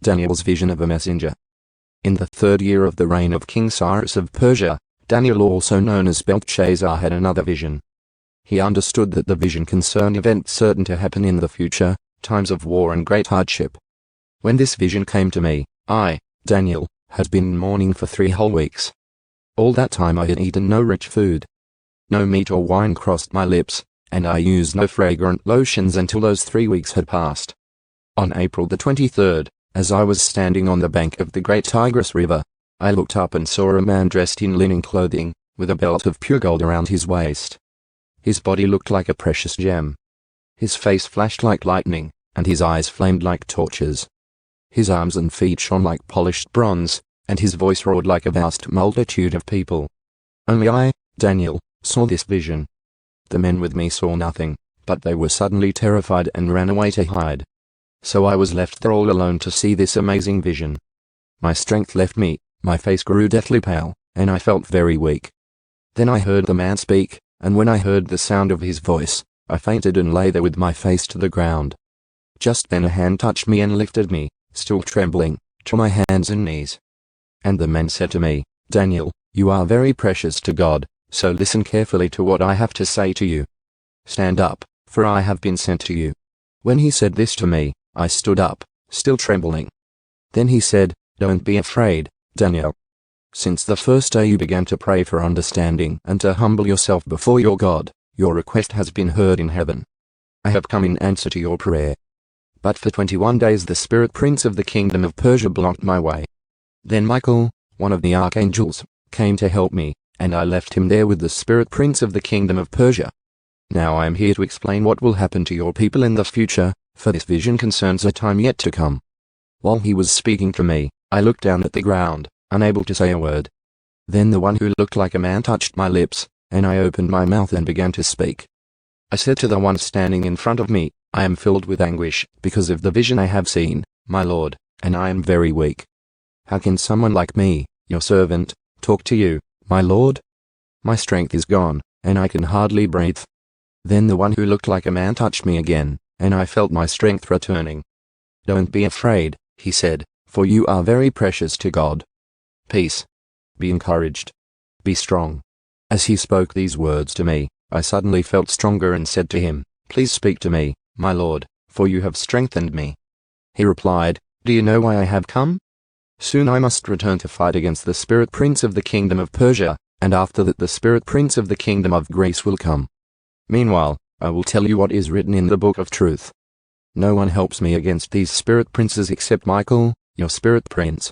Daniel's vision of a messenger. In the 3rd year of the reign of King Cyrus of Persia, Daniel, also known as Belteshazzar, had another vision. He understood that the vision concerned events certain to happen in the future, times of war and great hardship. When this vision came to me, I, Daniel, had been in mourning for 3 whole weeks. All that time I had eaten no rich food. No meat or wine crossed my lips, and I used no fragrant lotions until those 3 weeks had passed. On April the 23rd, as I was standing on the bank of the great Tigris River, I looked up and saw a man dressed in linen clothing, with a belt of pure gold around his waist. His body looked like a precious gem. His face flashed like lightning, and his eyes flamed like torches. His arms and feet shone like polished bronze, and his voice roared like a vast multitude of people. Only I, Daniel, saw this vision. The men with me saw nothing, but they were suddenly terrified and ran away to hide. So I was left there all alone to see this amazing vision. My strength left me, my face grew deathly pale, and I felt very weak. Then I heard the man speak, and when I heard the sound of his voice, I fainted and lay there with my face to the ground. Just then a hand touched me and lifted me, still trembling, to my hands and knees. And the man said to me, Daniel, you are very precious to God, so listen carefully to what I have to say to you. Stand up, for I have been sent to you. When he said this to me, I stood up, still trembling. Then he said, Don't be afraid, Daniel. Since the first day you began to pray for understanding and to humble yourself before your God, your request has been heard in heaven. I have come in answer to your prayer. But for 21 days the spirit prince of the kingdom of Persia blocked my way. Then Michael, one of the archangels, came to help me, and I left him there with the spirit prince of the kingdom of Persia. Now I am here to explain what will happen to your people in the future, for this vision concerns a time yet to come. While he was speaking to me, I looked down at the ground, unable to say a word. Then the one who looked like a man touched my lips, and I opened my mouth and began to speak. I said to the one standing in front of me, I am filled with anguish, because of the vision I have seen, my Lord, and I am very weak. How can someone like me, your servant, talk to you, my Lord? My strength is gone, and I can hardly breathe. Then the one who looked like a man touched me again, and I felt my strength returning. Don't be afraid, he said, for you are very precious to God. Peace. Be encouraged. Be strong. As he spoke these words to me, I suddenly felt stronger and said to him, Please speak to me, my Lord, for you have strengthened me. He replied, Do you know why I have come? Soon I must return to fight against the spirit prince of the kingdom of Persia, and after that the spirit prince of the kingdom of Greece will come. Meanwhile, I will tell you what is written in the book of truth. No one helps me against these spirit princes except Michael, your spirit prince.